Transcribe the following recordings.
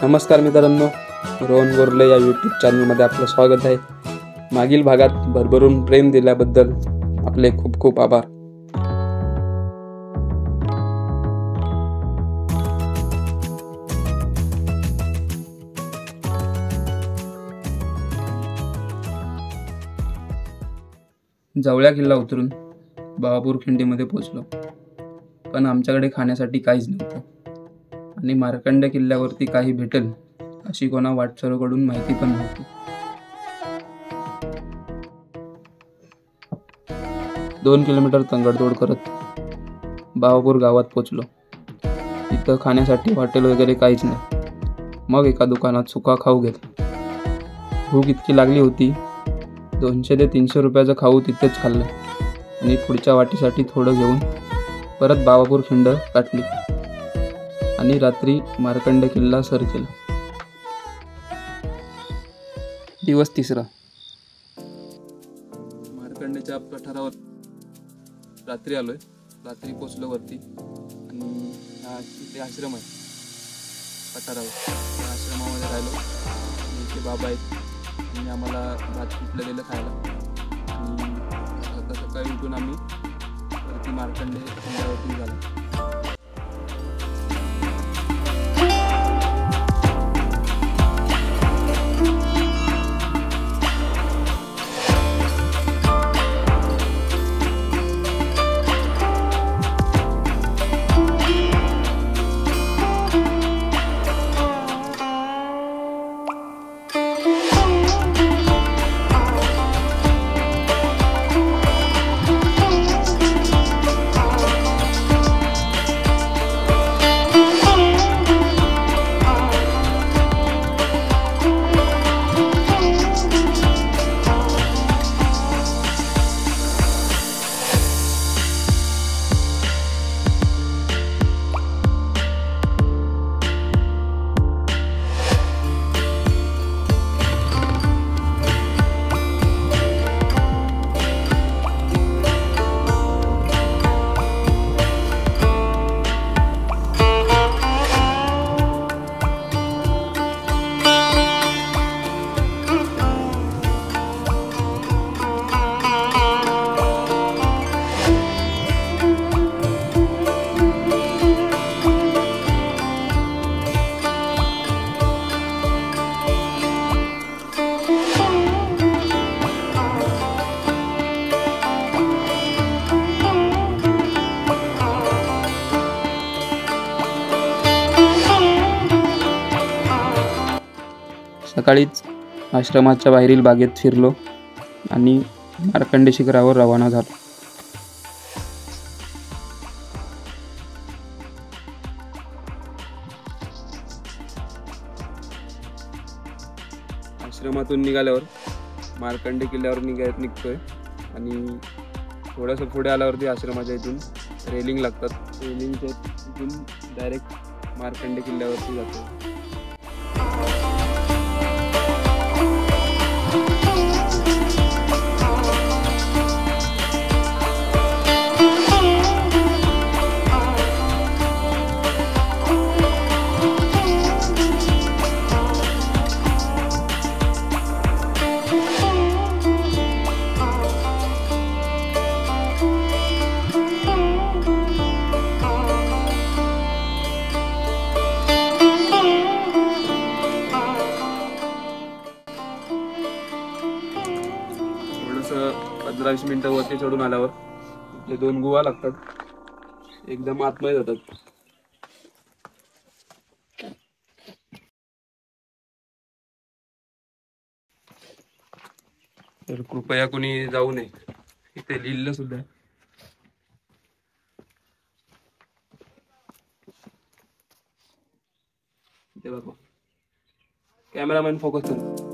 नमस्कार मित्रांनो, रोहन गोरले या यूट्यूब चॅनलमध्ये आपलं स्वागत आहे. मागील भागात भरभरून प्रेम दिल्याबद्दल आपले खूप खूप आभार. जवळ्या किल्ला उतरून बावापूर खिंडीमध्ये पोहोचलो, पण आमच्याकडे खाण्यासाठी काहीच नव्हतं आणि मार्कंड किल्ल्यावरती काही भेटेल अशी कोणा वाटसरूकडून माहिती पण नव्हती. 2 किलोमीटर तंगडतोड करत बावापूर गावात पोचलो. तिथं खाण्यासाठी हॉटेल वगैरे काहीच नाही. मग एका दुकानात सुका खाऊ घेतला. भूक इतकी लागली होती, 200 ते 300 रुपयाचं खाऊ तिथेच खाल्लं आणि पुढच्या वाटीसाठी थोडं घेऊन परत बावापूर खिंड गाठली आणि रात्री मार्कंड किल्ला सर केला. दिवस 3. मार्कंडच्या पठारावर रात्री आलोय. रात्री पोचलो वरती आणि इथे आश्रम आहे पठारावर. त्या आश्रमामध्ये राहिलो आणि इथे बाबा आहेत आणि आम्हाला भात पिठलं दिलं खायला आणि सकाळी उठून आम्ही वरती मार्कंड किल्ल्यावरती झालो. सकाळीच आश्रमाच्या बाहेरील बागेत फिरलो आणि मार्कंड शिखरावर रवाना झालो. आश्रमातून निघाल्यावर मार्कंड किल्ल्यावर निघतोय आणि थोडंसं पुढे आल्यावरती आश्रमाच्या इथून रेलिंग लागतात. रेलिंगच्या इथून डायरेक्ट मार्कंड किल्ल्यावरती जातो. थोडंसं 15-20 मिनिटं वरती चढून आल्यावर इथले 2 गुहा लागतात. एकदम आतमध्ये जातात. तर कृपया कोणी जाऊ नये. इथे लिहिलं सुद्धा. इथे बघा, कॅमेरामॅन फोकस कर.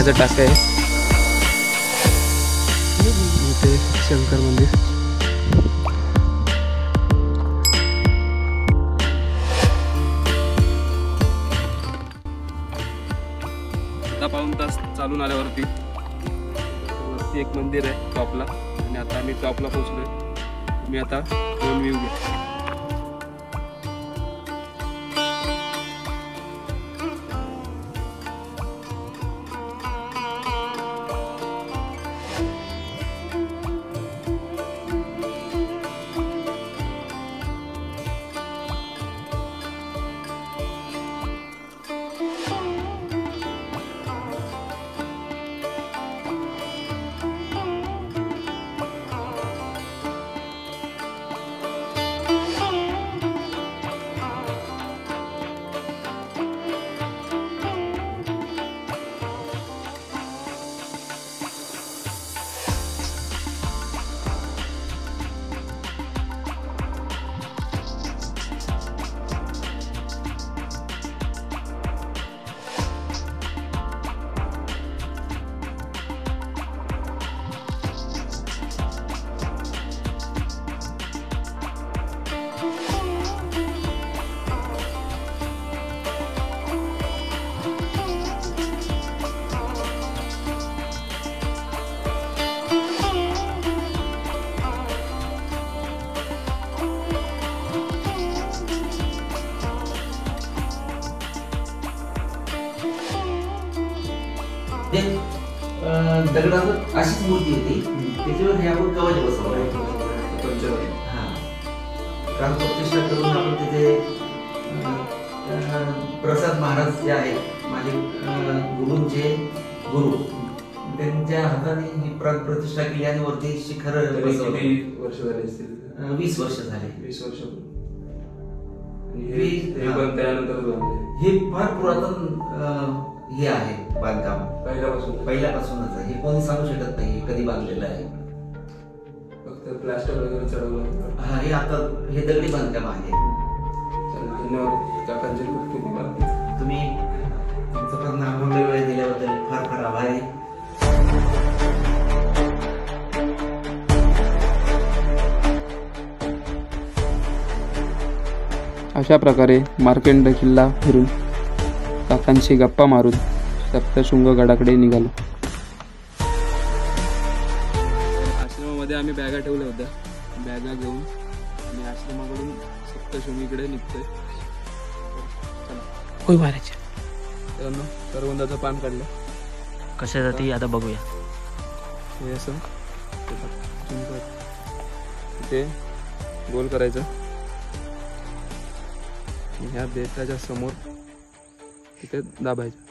पाण्याचं टाकं आहे. इथे शंकर मंदिर. आता पाऊण तास चालून आल्यावरती वरती एक मंदिर आहे टॉपला, आणि आता आम्ही टॉपला पोहोचलोय. मी आता दोन व्ह्यू घेतो. दगडावर अशीच मूर्ती होती, त्याच्यावर हे आपण कवच बसवलं आहे. काल प्रतिष्ठा करून आपण तिथे प्रसाद महाराज जे आहेत माझे गुरुंचे गुरु, त्यांच्या हाताने ही प्रतिष्ठा केली आणि वरती शिखर बसवलं. वर्ष झाले असतील? 20 वर्ष झाले. 20 वर्ष. हे फार पुरातन हे आहे बांधकाम, पहिल्यापासूनच आहे. हे कोणी सांगू शकत नाही कधी बांधलेलं आहे. फक्त प्लास्टर वगैरे चढवलं. हा, हे आता हे दगडी बांधकाम आहे. धन्यवाद काकांचे. तुम्ही तुमचा पण अमूल्य वेळ दिल्याबद्दल फार फार आभारी. अशा प्रकारे मार्कंड किल्ला फिरून काकांशी गप्पा मारून सप्तशृंग गडाकडे निघालो. आश्रमामध्ये आम्ही बॅगा ठेवल्या होत्या. बॅगा घेऊन आणि आश्रमाकडून सप्तशृंगीकडे निघतोय. कोई मारायचे करवंदाचं पान काढलं. कशासाठी आता बघूया. हे असं इथे गोल करायचं. ह्या बेटाच्या समोर तिथे दाबायचं.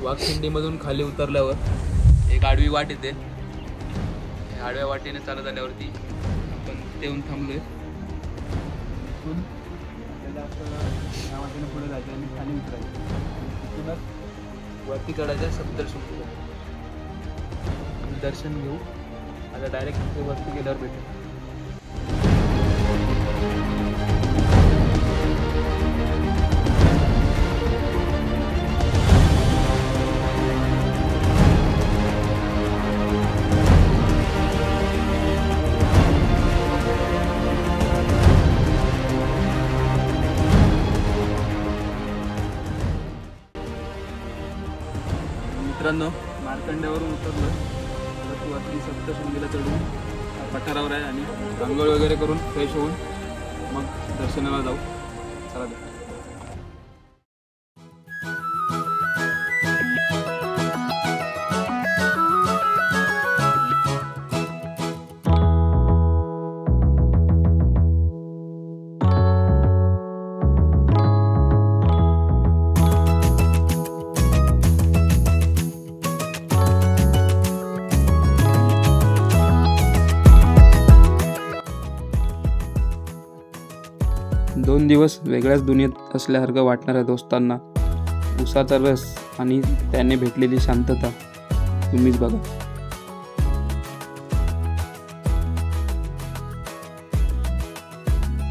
वाघखिंडीमधून खाली उतरल्यावर एक आडवी वाट येते. आडव्या वाटेने चालत आल्यावरती आपण येऊन थांबलोय. या वाटेने पुढे जायचं आणि खाली उतरायचं. तिथूनच वरती चढायचं सप्तशृंगी. दर्शन घेऊ. आता डायरेक्ट वरती गेल्यावर भेटेल. मार्कंड्यावरून उतरलो परत वरती सप्तशृंगीला चढून पठारावर आहे आणि आंघोळ वगैरे करून फ्रेश होऊन मग दर्शनाला जाऊ. चला तर. दोन दिवस वेगळ्याच दुनियेत असल्यासारखं वाटणाऱ्या दोस्तांना उसाचा रस आणि त्याने भेटलेली शांतता तुम्हीच बघा.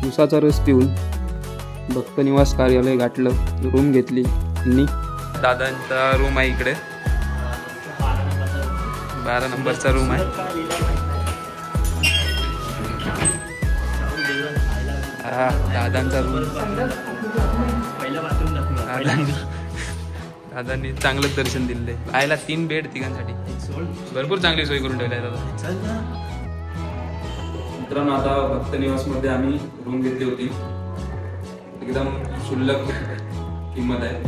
उसाचा रस पिऊन भक्तनिवास कार्यालय गाठलं, रूम घेतली आणि दादांचा रूम आहे इकडे, 12 नंबरचा रूम आहे. दादांचा रूम. दादांनी चांगलंच दर्शन दिलंय. राहायला 3 बेड तिघांसाठी, भरपूर चांगली सोय करून ठेवली आहे दादा. मित्रांनो, आता भक्तनिवास मध्ये आम्ही रूम घेतली होती. एकदम क्षुल्लक किंमत आहे,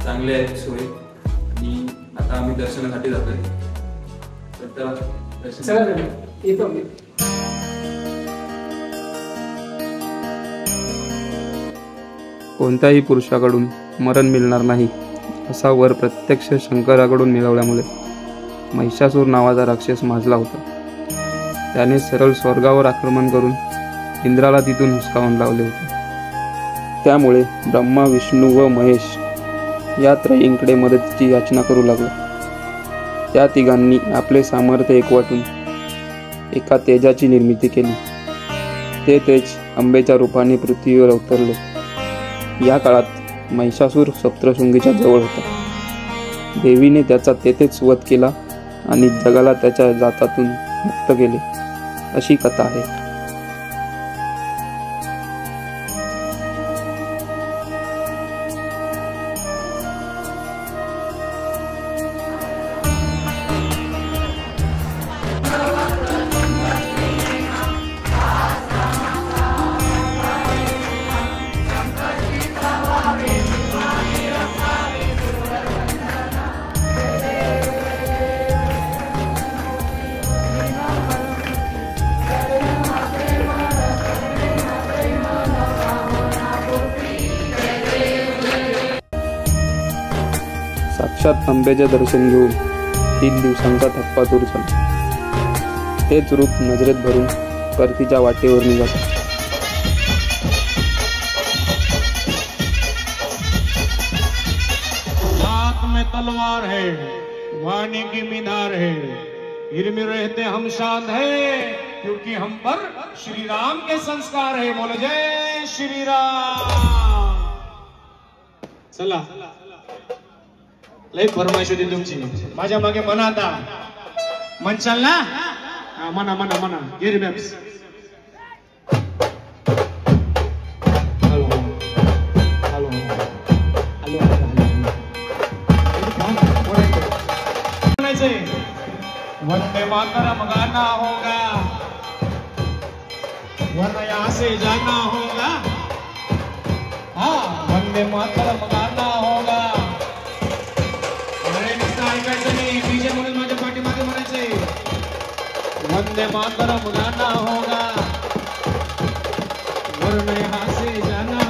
चांगली आहे सोय. आणि आता आम्ही दर्शनासाठी जातोय. कोणत्याही पुरुषाकडून मरण मिळणार नाही असा वर प्रत्यक्ष शंकराकडून मिळवल्यामुळे महिषासूर नावाचा राक्षस माजला होता. त्याने सरळ स्वर्गावर आक्रमण करून इंद्राला तिथून हुसकावून लावले होते. त्यामुळे ब्रह्मा, विष्णू व महेश या त्रयींकडे मदतीची याचना करू लागला. त्या तिघांनी आपले सामर्थ्य एकवटून एका तेजाची निर्मिती केली. ते तेज अंबेच्या रूपाने पृथ्वीवर अवतरले. या काळात महिषासूर सप्तशृंगीच्या जवळ होता. देवीने त्याचा तेथेच वध केला आणि जगाला त्याच्या जातातून मुक्त केले, अशी कथा आहे. साक्षात अंबेचे दर्शन घेऊन 3 दिवसांचा थकवा दूर झाला. तेच रूप नजरेत भरून परतीच्या वाटेवर निघाला. हाथ में तलवार है, वाणी की मीनार है, हिर में रहते हम शांत है, क्योंकि हम पर श्री राम के संस्कार है. बोलो जय श्री राम. चला, लय फरमाईश होती तुमची. माझ्या मागे म्हणा, आता म्हणशाल ना? म्हणा म्हणा म्हणा. गिर मॅप्स. हॅलो हॅलो हॅलो म्हणायचंय. वंदे मातरम गाना होगा, वरना यहाँ से जाना होगा. हाँ, वंदे मातरम गाना होगा. डीजे म्हणून माझ्या पाठीमागे म्हणायचे, वंदे मातरम गाना होगा, वरना यहाँ से जाना